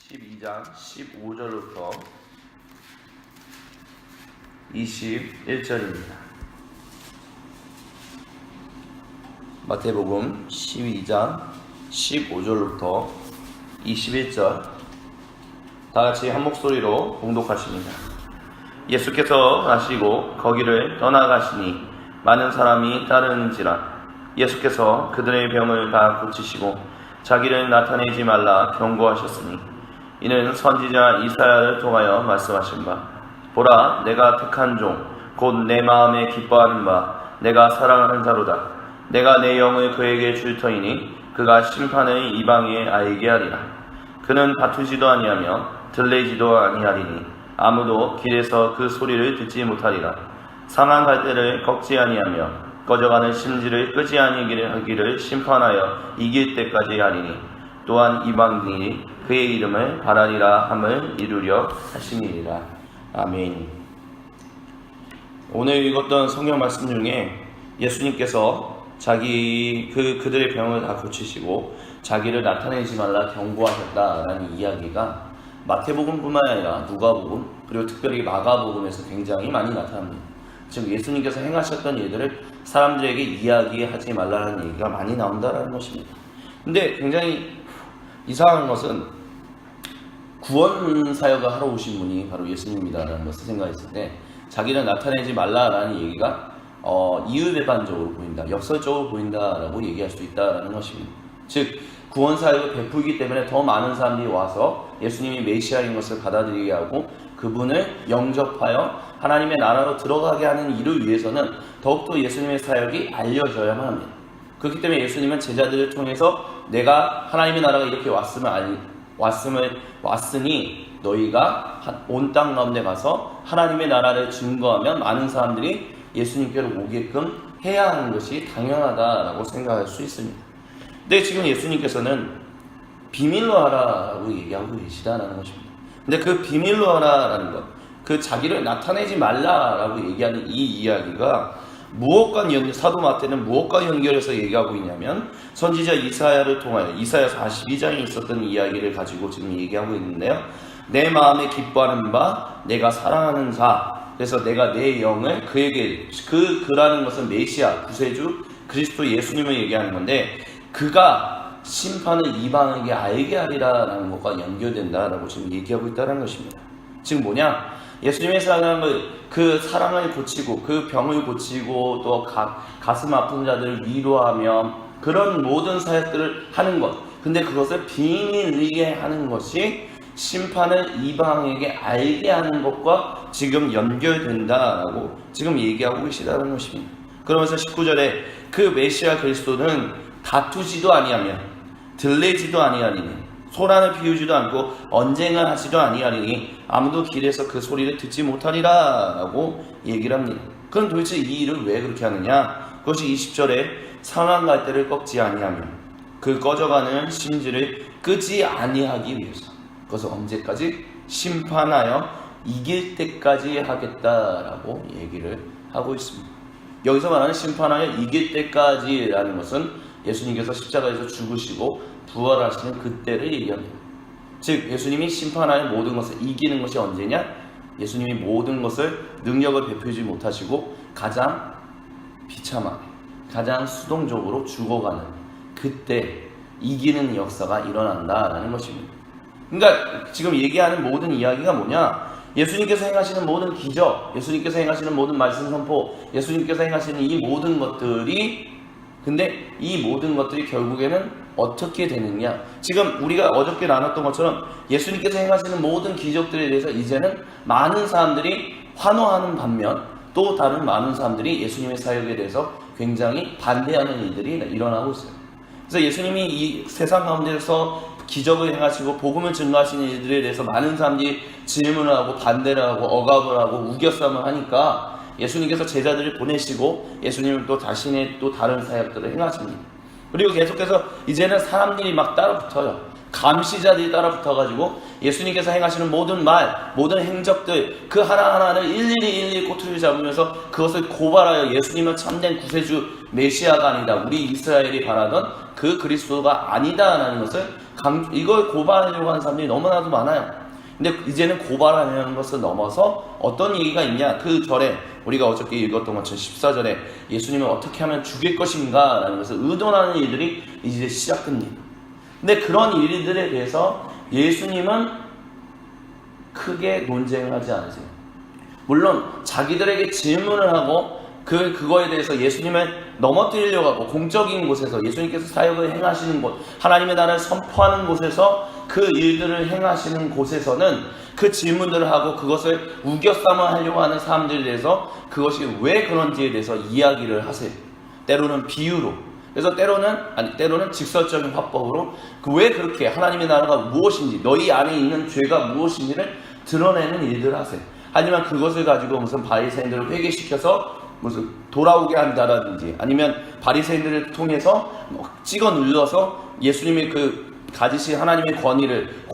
12장 15절부터 21절입니다. 마태복음 12장 15절부터 21절 다같이 한 목소리로 봉독하십니다. 예수께서 가시고 거기를 떠나가시니 많은 사람이 따르는지라. 예수께서 그들의 병을 다 고치시고 자기를 나타내지 말라 경고하셨으니 이는 선지자 이사야를 통하여 말씀하신 바, 보라, 내가 택한 종 곧 내 마음에 기뻐하는 바 내가 사랑하는 자로다. 내가 내 영을 그에게 줄 터이니 그가 심판을 이방에 알게 하리라. 그는 다투지도 아니하며 들레지도 아니하리니 아무도 길에서 그 소리를 듣지 못하리라. 상한 갈대를 꺾지 아니하며 꺼져가는 심지를 끄지 아니하기를 심판하여 이길 때까지 하리니 또한 이방인이 그의 이름을 바라리라 함을 이루려 하시니라. 아멘. 오늘 읽었던 성경 말씀 중에 예수님께서 그들의 병을 다 고치시고 자기를 나타내지 말라 경고하셨다라는 이야기가 마태복음뿐만 아니라 누가복음 그리고 특별히 마가복음에서 굉장히 많이 나타납니다. 즉 예수님께서 행하셨던 일들을 사람들에게 이야기하지 말라는 얘기가 많이 나온다라는 것입니다. 근데 굉장히 이상한 것은 구원 사역을 하러 오신 분이 바로 예수님이다라는 것을 생각했을 때 자기를 나타내지 말라라는 얘기가 이율배반적으로 보인다, 역설적으로 보인다라고 얘기할 수 있다라는 것입니다. 즉 구원 사역을 베풀기 때문에 더 많은 사람들이 와서 예수님이 메시아인 것을 받아들이게 하고 그분을 영접하여 하나님의 나라로 들어가게 하는 이를 위해서는 더욱더 예수님의 사역이 알려져야만 합니다. 그렇기 때문에 예수님은 제자들을 통해서 내가 하나님의 나라가 이렇게 왔으니 너희가 온 땅 가운데 가서 하나님의 나라를 증거하면 많은 사람들이 예수님께로 오게끔 해야 하는 것이 당연하다라고 생각할 수 있습니다. 근데 지금 예수님께서는 비밀로 하라고 얘기하고 계시다라는 것입니다. 근데 그 비밀로 하라라는 것, 그 자기를 나타내지 말라라고 얘기하는 이 이야기가 사도 마태는 무엇과 연결해서 얘기하고 있냐면 선지자 이사야를 통하여 이사야 42장에 있었던 이야기를 가지고 지금 얘기하고 있는데요. 내 마음에 기뻐하는 바 내가 사랑하는 자, 그래서 내가 내 영을 그에게, 그라는 것은 메시아, 구세주, 그리스도 예수님을 얘기하는 건데 그가 심판을 이방에게 알게 하리라라는 것과 연결된다라고 지금 얘기하고 있다는 것입니다. 지금 뭐냐? 예수님의 그 사랑을 고치고 그 병을 고치고 또 가슴 아픈 자들을 위로하며 그런 모든 사역들을 하는 것, 근데 그것을 비밀리게 하는 것이 심판을 이방에게 알게 하는 것과 지금 연결된다라고 지금 얘기하고 계시다는 것입니다. 그러면서 19절에 그 메시아 그리스도는 다투지도 아니하며 들레지도 아니하리니 소란을 피우지도 않고 언쟁을 하지도 아니하리니 아무도 길에서 그 소리를 듣지 못하리라 라고 얘기를 합니다. 그럼 도대체 이 일을 왜 그렇게 하느냐? 그것이 20절에 상한 갈대를 꺾지 아니하며 그 꺼져가는 심지를 끄지 아니하기 위해서, 그것을 언제까지? 심판하여 이길 때까지 하겠다라고 얘기를 하고 있습니다. 여기서 말하는 심판하여 이길 때까지라는 것은 예수님께서 십자가에서 죽으시고 부활하시는 그때를 얘기합니다. 즉 예수님이 심판하여 모든 것을 이기는 것이 언제냐? 예수님이 모든 것을 능력을 베풀지 못하시고 가장 비참하게, 가장 수동적으로 죽어가는 그때 이기는 역사가 일어난다라는 것입니다. 그러니까 지금 얘기하는 모든 이야기가 뭐냐? 예수님께서 행하시는 모든 기적, 예수님께서 행하시는 모든 말씀 선포, 예수님께서 행하시는 이 모든 것들이, 근데 이 모든 것들이 결국에는 어떻게 되느냐? 지금 우리가 어저께 나눴던 것처럼 예수님께서 행하시는 모든 기적들에 대해서 이제는 많은 사람들이 환호하는 반면 또 다른 많은 사람들이 예수님의 사역에 대해서 굉장히 반대하는 일들이 일어나고 있어요. 그래서 예수님이 이 세상 가운데서 기적을 행하시고 복음을 증거하시는 일들에 대해서 많은 사람들이 질문을 하고 반대를 하고 억압을 하고 우겨싸움을 하니까 예수님께서 제자들을 보내시고 예수님은 또 자신의 또 다른 사역들을 행하십니다. 그리고 계속해서 이제는 사람들이 막 따라붙어요. 감시자들이 따라붙어가지고 예수님께서 행하시는 모든 말, 모든 행적들 그 하나하나를 일일이 꼬투리를 잡으면서 그것을 고발하여 예수님은 참된 구세주 메시아가 아니다, 우리 이스라엘이 바라던 그 그리스도가 아니다라는 것을 이걸 고발하려고 하는 사람들이 너무나도 많아요. 근데 이제는 고발하려는 것을 넘어서 어떤 얘기가 있냐, 그 절에 우리가 어저께 읽었던 것처럼 14절에 예수님을 어떻게 하면 죽일 것인가 라는 것을 의논하는 일들이 이제 시작됩니다. 근데 그런 일들에 대해서 예수님은 크게 논쟁을 하지 않으세요. 물론 자기들에게 질문을 하고 그거에 대해서 예수님을 넘어뜨리려고 하고, 공적인 곳에서 예수님께서 사역을 행하시는 곳, 하나님의 나라를 선포하는 곳에서 그 일들을 행하시는 곳에서는 그 질문들을 하고 그것을 우겨싸며 하려고 하는 사람들에 대해서 그것이 왜 그런지에 대해서 이야기를 하세요. 때로는 비유로, 그래서 때로는 직설적인 화법으로 왜 그렇게 하나님의 나라가 무엇인지, 너희 안에 있는 죄가 무엇인지를 드러내는 일들을 하세요. 하지만 그것을 가지고 무슨 바리새인들을 회개시켜서 무슨 돌아오게 한다라든지, 아니면 바리새인들을 통해서 찍어 눌러서 예수님의 그 가지신 하나님의 권능을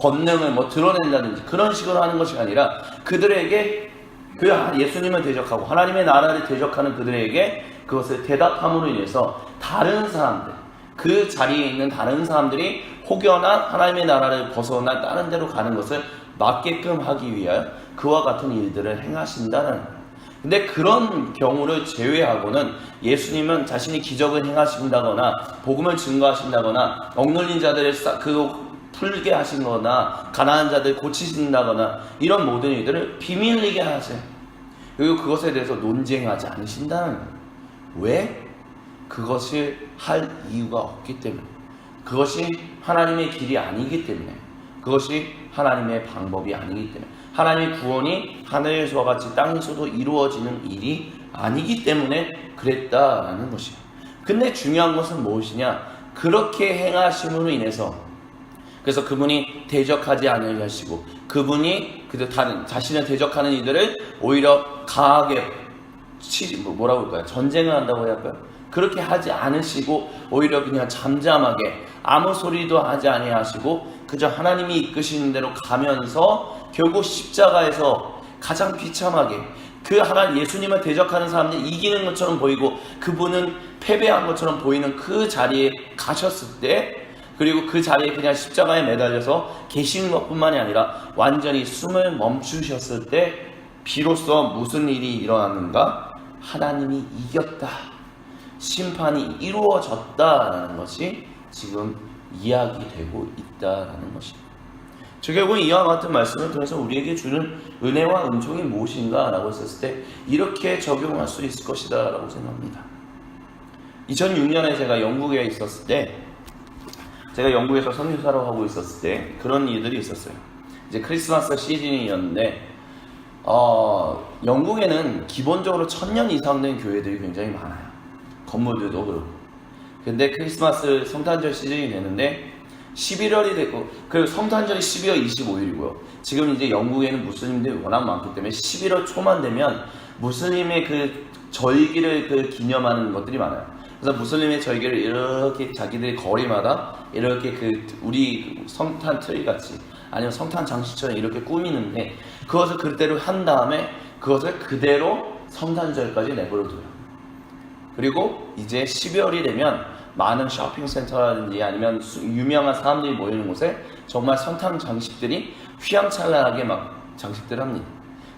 드러낸다든지 그런 식으로 하는 것이 아니라, 그들에게 그 예수님을 대적하고 하나님의 나라를 대적하는 그들에게 그것을 대답함으로 인해서 다른 사람들, 그 자리에 있는 다른 사람들이 혹여나 하나님의 나라를 벗어나 다른 데로 가는 것을 막게끔 하기 위하여 그와 같은 일들을 행하신다는 거예요. 근데 그런 경우를 제외하고는 예수님은 자신이 기적을 행하신다거나 복음을 증거하신다거나 억눌린 자들을 풀게 하신거나 가난한 자들 고치신다거나 이런 모든 일들을 비밀리게 하세요. 그리고 그것에 대해서 논쟁하지 않으신다는 거예요. 왜? 그것을 할 이유가 없기 때문에, 그것이 하나님의 길이 아니기 때문에, 그것이 하나님의 방법이 아니기 때문에, 하나님의 구원이 하늘에서와 같이 땅에서도 이루어지는 일이 아니기 때문에 그랬다라는 것이에요. 근데 중요한 것은 무엇이냐? 그렇게 행하심으로 인해서, 그래서 그분이 대적하지 않으려 하시고, 그분이 자신을 대적하는 이들을 오히려 강하게 뭐라고 할까요? 전쟁을 한다고 해야 할까요? 그렇게 하지 않으시고 오히려 그냥 잠잠하게 아무 소리도 하지 아니하시고 그저 하나님이 이끄시는 대로 가면서 결국 십자가에서 가장 비참하게 예수님을 대적하는 사람들이 이기는 것처럼 보이고 그분은 패배한 것처럼 보이는 그 자리에 가셨을 때, 그리고 그 자리에 그냥 십자가에 매달려서 계시는 것뿐만이 아니라 완전히 숨을 멈추셨을 때 비로소 무슨 일이 일어났는가? 하나님이 이겼다, 심판이 이루어졌다라는 것이 지금 이야기되고 있다라는 것입니다. 즉 결국 이와 같은 말씀을 통해서 우리에게 주는 은혜와 은총이 무엇인가 라고 했을 때 이렇게 적용할 수 있을 것이다 라고 생각합니다. 2006년에 제가 영국에 있었을 때, 제가 영국에서 선교사로 하고 있었을 때 그런 일들이 있었어요. 이제 크리스마스 시즌이었는데 영국에는 기본적으로 1000년 이상 된 교회들이 굉장히 많아요. 건물들도 그렇고. 근데 크리스마스 성탄절 시즌이 되는데 11월이 됐고, 그 성탄절이 12월 25일이고요. 지금 이제 영국에는 무슬림들이 워낙 많기 때문에 11월 초만 되면 무슬림의 그 절기를 기념하는 것들이 많아요. 그래서 무슬림의 절기를 이렇게 자기들 거리마다 이렇게 우리 성탄 트리 같이 아니면 성탄 장식처럼 이렇게 꾸미는데, 그것을 그대로 한 다음에 그것을 그대로 성탄절까지 내버려둬요. 그리고 이제 12월이 되면 많은 쇼핑센터라든지 아니면 유명한 사람들이 모이는 곳에 정말 성탄 장식들이 휘황찬란하게 막 장식들 합니다.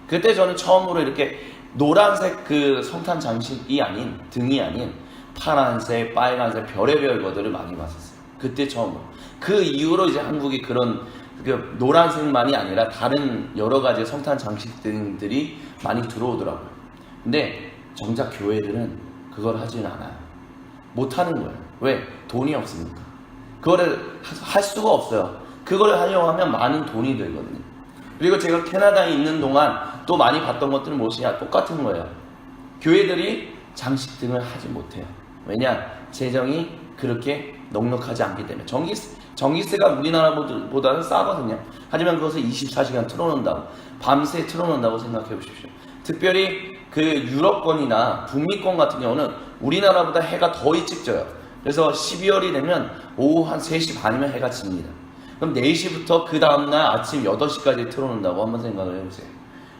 그때 저는 처음으로 이렇게 노란색 그 성탄 장식이 아닌, 등이 아닌 파란색, 빨간색, 별의별 것들을 많이 봤었어요. 그때 처음으로. 그 이후로 이제 한국이 그런 노란색만이 아니라 다른 여러 가지 성탄 장식들이 많이 들어오더라고요. 근데 정작 교회들은 그걸 하지는 않아요. 못하는 거예요. 왜? 돈이 없으니까. 그거를 할 수가 없어요. 그걸 하려고 하면 많은 돈이 들거든요. 그리고 제가 캐나다에 있는 동안 또 많이 봤던 것들은 무엇이냐? 똑같은 거예요. 교회들이 장식 등을 하지 못해요. 왜냐? 재정이 그렇게 넉넉하지 않기 때문에. 전기세가 우리나라보다는 싸거든요. 하지만 그것을 24시간 틀어놓는다고, 밤새 틀어놓는다고 생각해 보십시오. 특별히 그 유럽권이나 북미권 같은 경우는 우리나라보다 해가 더 일찍 져요. 그래서 12월이 되면 오후 한 3시 반이면 해가 집니다. 그럼 4시부터 그 다음날 아침 8시까지 틀어놓는다고 한번 생각을 해보세요.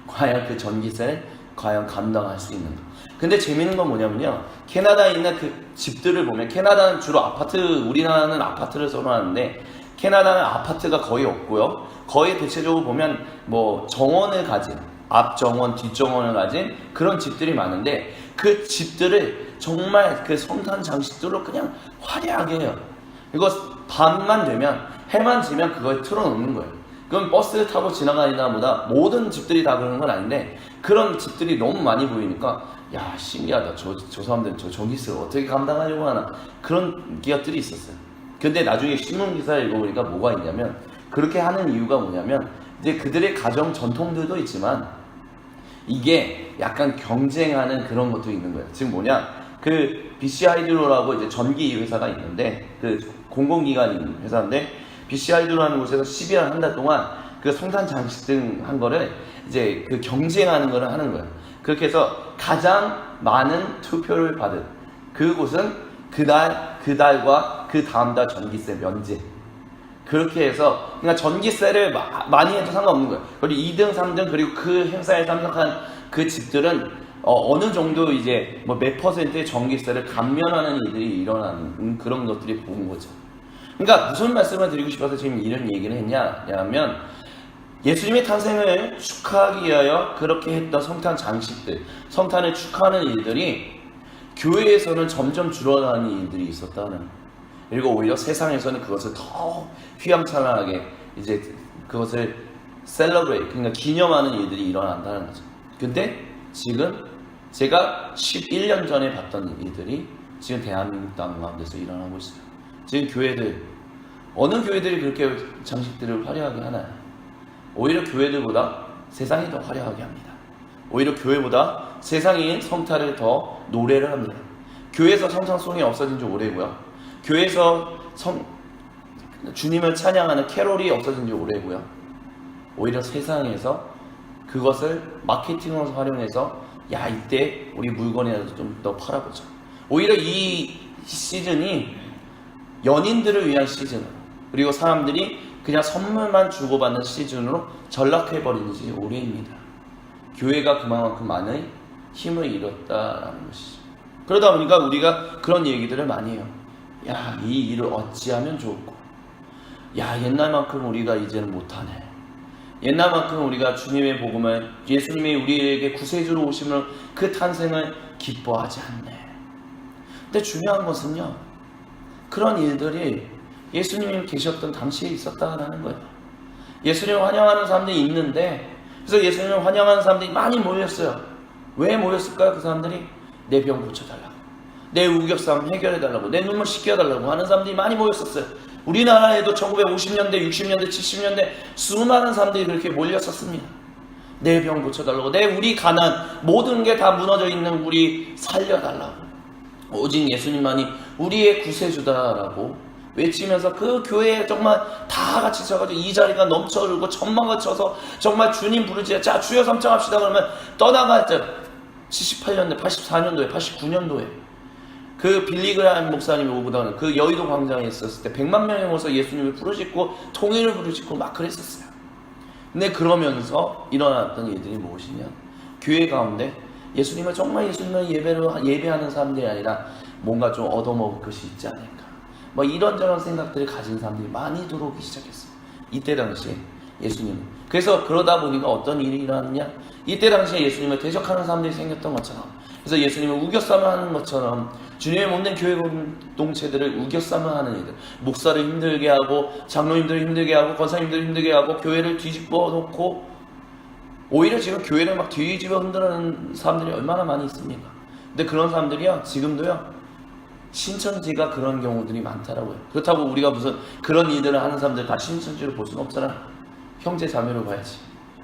과연 그 전기세를 과연 감당할 수 있는가? 근데 재밌는 건 뭐냐면요, 캐나다에 있는 그 집들을 보면, 캐나다는 주로 아파트, 우리나라는 아파트를 선호하는데 캐나다는 아파트가 거의 없고요. 거의 대체적으로 보면 뭐 정원을 가진, 앞정원, 뒷정원을 가진 그런 집들이 많은데 그 집들을 정말 그 성탄 장식들로 그냥 화려하게 해요. 이거 밤만 되면, 해만 지면 그걸 틀어놓는 거예요. 그럼 버스 타고 지나가나 보다 모든 집들이 다 그러는 건 아닌데 그런 집들이 너무 많이 보이니까 야, 신기하다. 저 사람들은 저 전기세를 어떻게 감당하려고 하나, 그런 기업들이 있었어요. 근데 나중에 신문 기사를 읽어보니까 뭐가 있냐면, 그렇게 하는 이유가 뭐냐면 이제 그들의 가정 전통들도 있지만 이게 약간 경쟁하는 그런 것도 있는 거예요. 지금 뭐냐, 그 BC 하이드로라고 이제 전기 회사가 있는데, 그 공공기관인 회사인데 BC 하이드로라는 곳에서 12월 한 달 동안 그 성탄 장식 등 한 거를 이제 그 경쟁하는 거를 하는 거예요. 그렇게 해서 가장 많은 투표를 받은 그곳은 그달과 그 다음 달 전기세 면제. 그렇게 해서 그러니까 전기세를 많이 해도 상관없는 거예요. 그리고 2등, 3등 그리고 그 행사에 참석한 그 집들은 어느 정도 이제 뭐 몇 퍼센트의 전기세를 감면하는 일들이 일어나는 그런 것들이 보는 거죠. 그러니까 무슨 말씀을 드리고 싶어서 지금 이런 얘기를 했냐면, 예수님의 탄생을 축하하기 위하여 그렇게 했던 성탄 장식들, 성탄을 축하하는 일들이 교회에서는 점점 줄어가는 일들이 있었다는 거예요. 그리고 오히려 세상에서는 그것을 더 휘황찬란하게 이제 그것을 셀러브레이트, 그러니까 기념하는 일들이 일어난다는 거죠. 근데 지금 제가 11년 전에 봤던 일들이 지금 대한민국 땅 가운데서 일어나고 있어요. 지금 교회들, 어느 교회들이 그렇게 장식들을 화려하게 하나요? 오히려 교회들보다 세상이 더 화려하게 합니다. 오히려 교회보다 세상이 성탄을 더 노래를 합니다. 교회에서 성탄송이 없어진 지 오래고요. 교회에서 주님을 찬양하는 캐롤이 없어진 지 오래고요. 오히려 세상에서 그것을 마케팅으로 활용해서 야, 이때 우리 물건이라도 좀 더 팔아보자. 오히려 이 시즌이 연인들을 위한 시즌, 그리고 사람들이 그냥 선물만 주고받는 시즌으로 전락해버린 지 오래입니다. 교회가 그만큼 많은 힘을 잃었다라는 것이죠. 그러다 보니까 우리가 그런 얘기들을 많이 해요. 야, 이 일을 어찌하면 좋을까? 야, 옛날만큼 우리가 이제는 못하네. 옛날만큼 우리가 주님의 복음을, 예수님이 우리에게 구세주로 오심을, 그 탄생을 기뻐하지 않네. 근데 중요한 것은요, 그런 일들이 예수님이 계셨던 당시에 있었다는 거예요. 예수님을 환영하는 사람들이 있는데, 그래서 예수님을 환영하는 사람들이 많이 모였어요. 왜 모였을까요? 그 사람들이 내 병 고쳐달라고, 내 우겨싸움 해결해달라고, 내 눈물 씻겨달라고 하는 사람들이 많이 모였었어요. 우리나라에도 1950년대, 60년대, 70년대 수많은 사람들이 그렇게 몰렸었습니다. 내 병 고쳐달라고, 우리 가난, 모든 게 다 무너져 있는 우리 살려달라고, 오직 예수님만이 우리의 구세주다라고 외치면서 그 교회에 정말 다 같이 서가지고 이 자리가 넘쳐흐르고 천막을 쳐서 정말 주님 부르지, 자 주여 삼창합시다 그러면 떠나갈 때 78년도에, 84년도에, 89년도에 그 빌리그라임 목사님이 오고다는 그 여의도 광장에 있었을 때 100만 명이 모여서 예수님을 부르짖고 통일을 부르짖고 막 그랬었어요. 근데 그러면서 일어났던 일들이 무엇이냐, 교회 가운데 예수님을 정말 예수님을 예배하는 사람들이 아니라 뭔가 좀 얻어먹을 것이 있지 않을까, 뭐 이런저런 생각들을 가진 사람들이 많이 들어오기 시작했어요. 이때 당시에 예수님은. 그래서 그러다 보니까 어떤 일이 일어났냐, 이때 당시에 예수님을 대적하는 사람들이 생겼던 것처럼, 그래서 예수님을 우겨싸며 하는 것처럼 주님의 못된 교회 공동체들을 우겨싸며 하는 일들, 목사를 힘들게 하고 장로님들을 힘들게 하고 권사님들을 힘들게 하고 교회를 뒤집어 놓고, 오히려 지금 교회를 막 뒤집어 흔들는 사람들이 얼마나 많이 있습니까? 근데 그런 사람들이요, 지금도요, 신천지가 그런 경우들이 많다라고요. 그렇다고 우리가 무슨 그런 일들을 하는 사람들 다 신천지로 볼 수는 없잖아. 형제 자매로 봐야지.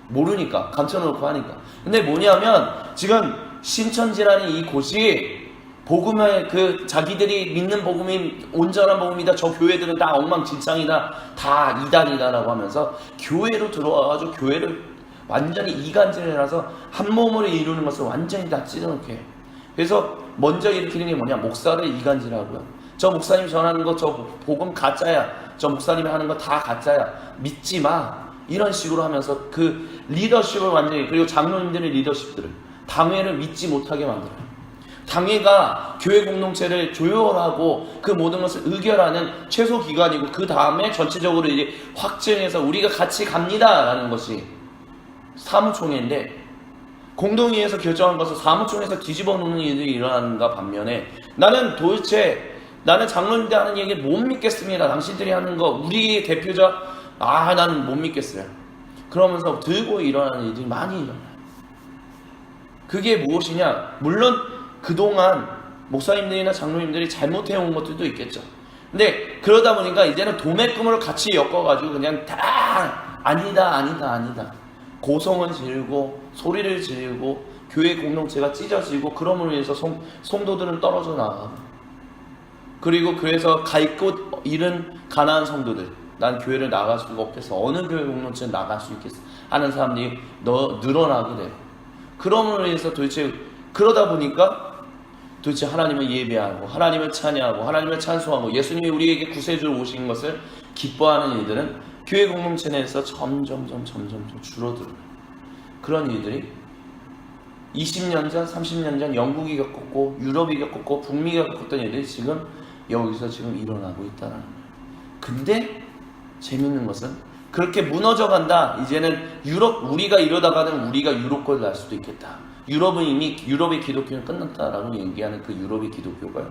모르니까, 감춰놓고 하니까. 근데 뭐냐면 지금 신천지라는 이 곳이 복음을, 그 자기들이 믿는 복음이 온전한 복음이다, 저 교회들은 다 엉망진창이다, 다 이단이다 라고 하면서 교회로 들어와가지고 교회를 완전히 이간질을 해서 한 몸으로 이루는 것을 완전히 다 찢어놓게 해요. 그래서 먼저 일으키는 게 뭐냐, 목사를 이간질하고요, 저 목사님 전하는 거 저 복음 가짜야, 저 목사님이 하는 거 다 가짜야, 믿지 마, 이런 식으로 하면서 그 리더십을 완전히, 그리고 장로님들의 리더십들을, 당회를 믿지 못하게 만들어요. 당회가 교회 공동체를 조율하고 그 모든 것을 의결하는 최소 기관이고, 그 다음에 전체적으로 이제 확정해서 우리가 같이 갑니다라는 것이 사무총회인데, 공동회의에서 결정한 것을 사무총회에서 뒤집어 놓는 일들이 일어나는가 반면에, 나는 장로님들 하는 얘기 못 믿겠습니다. 당신들이 하는 거 우리 대표자 나는 못 믿겠어요. 그러면서 들고 일어나는 일들이 많이 일어나요. 그게 무엇이냐? 물론 그동안 목사님들이나 장로님들이 잘못해온 것들도 있겠죠. 근데 그러다 보니까 이제는 도매금으로 같이 엮어가지고 그냥 다 아니다 고성을 지르고 소리를 지르고 교회 공동체가 찢어지고, 그럼으로 인해서 성도들은 떨어져 나가고, 그리고 그래서 갈 곳 잃은 가난한 성도들, 난 교회를 나갈 수가 없겠어, 어느 교회 공동체는 나갈 수 있겠어 하는 사람들이 늘어나게 되고, 그럼으로 인해서 그러다 보니까 도대체 하나님을 예배하고 하나님을 찬양하고 하나님을 찬송하고 예수님이 우리에게 구세주로 오신 것을 기뻐하는 일들은 교회 공동체 내에서 점점 줄어들어요. 그런 일들이 20년 전, 30년 전 영국이 겪었고 유럽이 겪었고 북미가 겪었던 일들이 지금 여기서 지금 일어나고 있다는 거예요. 근데 재밌는 것은 그렇게 무너져 간다. 이제는 우리가 이러다가는 우리가 유럽권을 날 수도 있겠다. 유럽은 이미 유럽의 기독교는 끝났다라고 얘기하는 그 유럽의 기독교가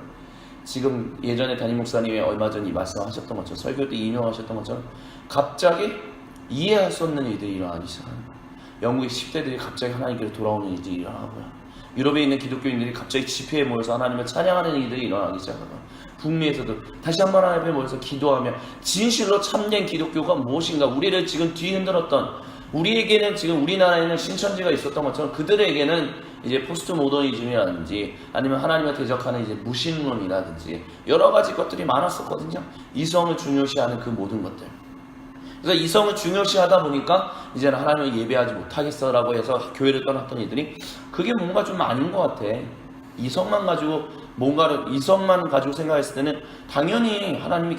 지금 예전에 담임 목사님이 얼마 전 이 말씀하셨던 것처럼, 설교 때 인용하셨던 것처럼 갑자기 이해할 수 없는 일들이 일어나기 시작하는 거예요. 영국의 10대들이 갑자기 하나님께로 돌아오는 일들이 일어나고요. 유럽에 있는 기독교인들이 갑자기 집회에 모여서 하나님을 찬양하는 일들이 일어나기 시작하고, 북미에서도 다시 한번 하나님 앞에 모여서 기도하며 진실로 참된 기독교가 무엇인가, 우리를 지금 뒤흔들었던, 우리에게는 지금 우리나라에는 신천지가 있었던 것처럼 그들에게는 이제 포스트 모더니즘이라든지 아니면 하나님을 대적하는 이제 무신론이라든지 여러 가지 것들이 많았었거든요. 이성을 중요시하는 그 모든 것들. 그래서 이성을 중요시하다 보니까 이제는 하나님을 예배하지 못하겠어라고 해서 교회를 떠났던 이들이, 그게 뭔가 좀 아닌 것 같아. 이성만 가지고 생각했을 때는 당연히 하나님이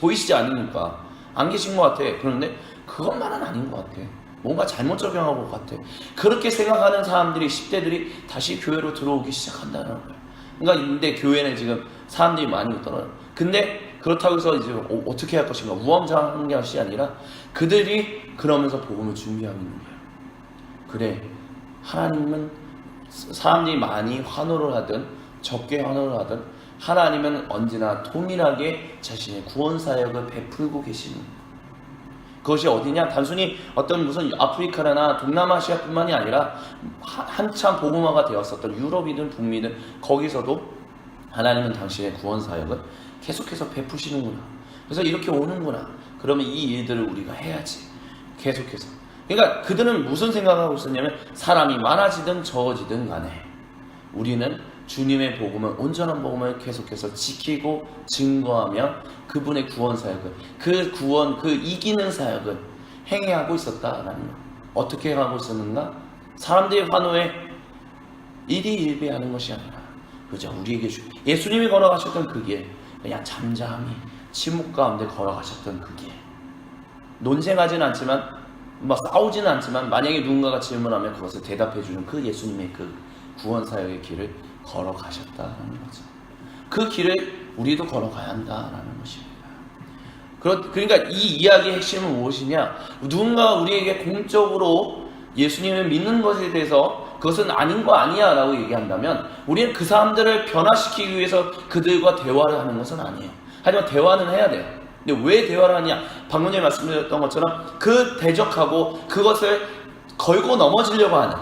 보이시지 않으니까 안 계신 것 같아. 그런데 그것만은 아닌 것 같아. 뭔가 잘못 적용한 것 같아. 그렇게 생각하는 사람들이, 10대들이 다시 교회로 들어오기 시작한다는 거예요. 그러니까 근데 교회는 지금 사람들이 많이 떨어요. 근데 그렇다고 해서 이제 어떻게 할 것인가, 우왕좌왕한 것이 아니라 그들이 그러면서 복음을 준비하고 있는 거예요. 그래, 하나님은 사람들이 많이 환호를 하든 적게 환호를 하든 하나님은 언제나 동일하게 자신의 구원 사역을 베풀고 계시는 거예요. 그것이 어디냐? 단순히 어떤 무슨 아프리카나 동남아시아뿐만이 아니라 한참 복음화가 되었었던 유럽이든 북미든 거기서도 하나님은 당신의 구원 사역을 계속해서 베푸시는구나. 그래서 이렇게 오는구나. 그러면 이 일들을 우리가 해야지. 계속해서. 그러니까 그들은 무슨 생각을 하고 있었냐면, 사람이 많아지든 적어지든 간에 우리는 주님의 복음을, 온전한 복음을 계속해서 지키고 증거하며 그분의 구원 사역을, 그 이기는 사역을 행해하고 있었다라는 거. 어떻게 행하고 있었는가? 사람들의 환호에 일희일비하는 것이 아니라, 그죠? 우리에게 예수님이 걸어가셨던 그 길, 그냥 잠잠히 침묵 가운데 걸어가셨던 그 길. 논쟁하지는 않지만, 싸우지는 않지만, 만약에 누군가가 질문하면 그것을 대답해주는 그 예수님의 그 구원 사역의 길을 걸어가셨다라는 거죠. 그 길을 우리도 걸어가야 한다라는 것입니다. 그러니까 이 이야기의 핵심은 무엇이냐? 누군가 우리에게 공적으로 예수님을 믿는 것에 대해서 그것은 아닌 거 아니야 라고 얘기한다면, 우리는 그 사람들을 변화시키기 위해서 그들과 대화를 하는 것은 아니에요. 하지만 대화는 해야 돼요. 근데 왜 대화를 하냐? 방금 전에 말씀드렸던 것처럼 그 대적하고 그것을 걸고 넘어지려고 하는,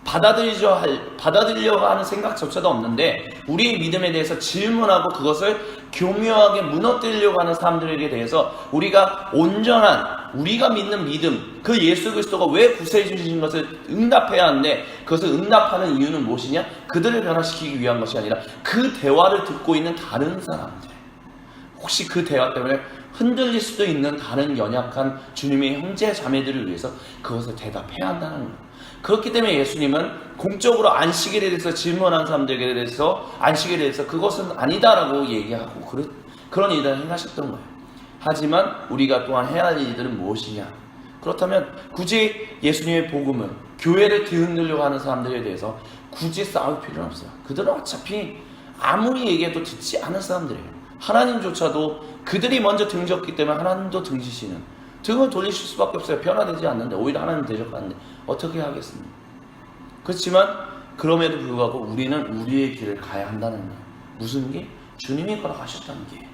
받아들이려고 하는 생각조차도 없는데 우리의 믿음에 대해서 질문하고 그것을 교묘하게 무너뜨리려고 하는 사람들에게 대해서 우리가 온전한, 우리가 믿는 믿음, 그 예수 그리스도가 왜 구세해 주신 것을 응답해야 하는데, 그것을 응답하는 이유는 무엇이냐? 그들을 변화시키기 위한 것이 아니라 그 대화를 듣고 있는 다른 사람들, 혹시 그 대화 때문에 흔들릴 수도 있는 다른 연약한 주님의 형제 자매들을 위해서 그것을 대답해야 한다는 거예요. 그렇기 때문에 예수님은 공적으로 안식일에 대해서 질문한 사람들에 대해서 안식일에 대해서 그것은 아니다라고 얘기하고 그런 일들을 행하셨던 거예요. 하지만 우리가 또한 해야 할 일들은 무엇이냐? 그렇다면 굳이 예수님의 복음을, 교회를 뒤흔들려고 하는 사람들에 대해서 굳이 싸울 필요는 없어요. 그들은 어차피 아무리 얘기해도 듣지 않은 사람들이에요. 하나님조차도 그들이 먼저 등졌기 때문에 하나님도 등지시는, 등을 돌리실 수밖에 없어요. 변화되지 않는데, 오히려 하나님 대적하는데 어떻게 하겠습니까? 그렇지만 그럼에도 불구하고 우리는 우리의 길을 가야 한다는 거예요. 무슨 길? 주님이 걸어가셨던 길.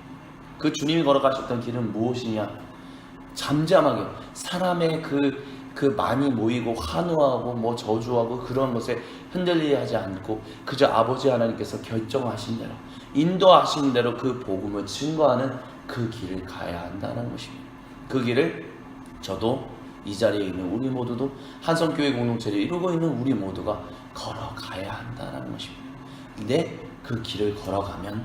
그 주님이 걸어가셨던 길은 무엇이냐? 잠잠하게 사람의 그 많이 모이고 환호하고 뭐 저주하고 그런 것에 흔들리지 하지 않고 그저 아버지 하나님께서 결정하신 대로, 인도하신 대로 그 복음을 증거하는 그 길을 가야 한다는 것입니다. 그 길을 저도, 이 자리에 있는 우리 모두도, 한성교회 공동체를 이루고 있는 우리 모두가 걸어가야 한다는 것입니다. 근데 그 길을 걸어가면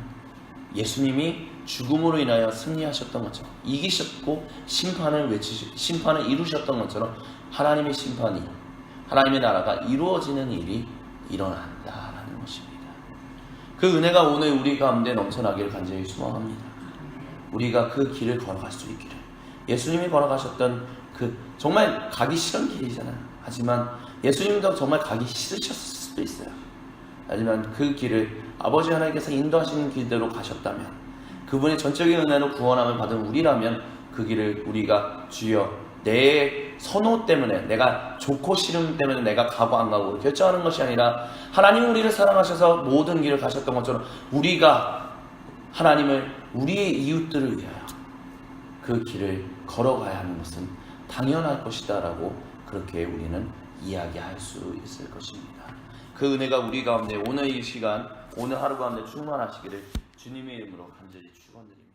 예수님이 죽음으로 인하여 승리하셨던 것처럼, 이기셨고 심판을 이루셨던 것처럼 하나님의 심판이, 하나님의 나라가 이루어지는 일이 일어난다라는 것입니다. 그 은혜가 오늘 우리 가운데 넘쳐나기를 간절히 소망합니다. 우리가 그 길을 걸어갈 수 있기를. 예수님이 걸어가셨던 그 정말 가기 싫은 길이잖아요. 하지만 예수님도 정말 가기 싫으셨을 수도 있어요. 하지만 그 길을 아버지 하나님께서 인도하시는 길대로 가셨다면, 그분의 전적인 은혜로 구원함을 받은 우리라면 그 길을 우리가 주여 내 선호 때문에, 내가 좋고 싫음 때문에 내가 가고 안 가고 결정하는 것이 아니라 하나님이 우리를 사랑하셔서 모든 길을 가셨던 것처럼 우리가 하나님을, 우리의 이웃들을 위하여 그 길을 걸어가야 하는 것은 당연할 것이다 라고 그렇게 우리는 이야기할 수 있을 것입니다. 그 은혜가 우리 가운데 오늘 이 시간, 오늘 하루 가운데 충만하시기를 주님의 이름으로 간절히 축원드립니다.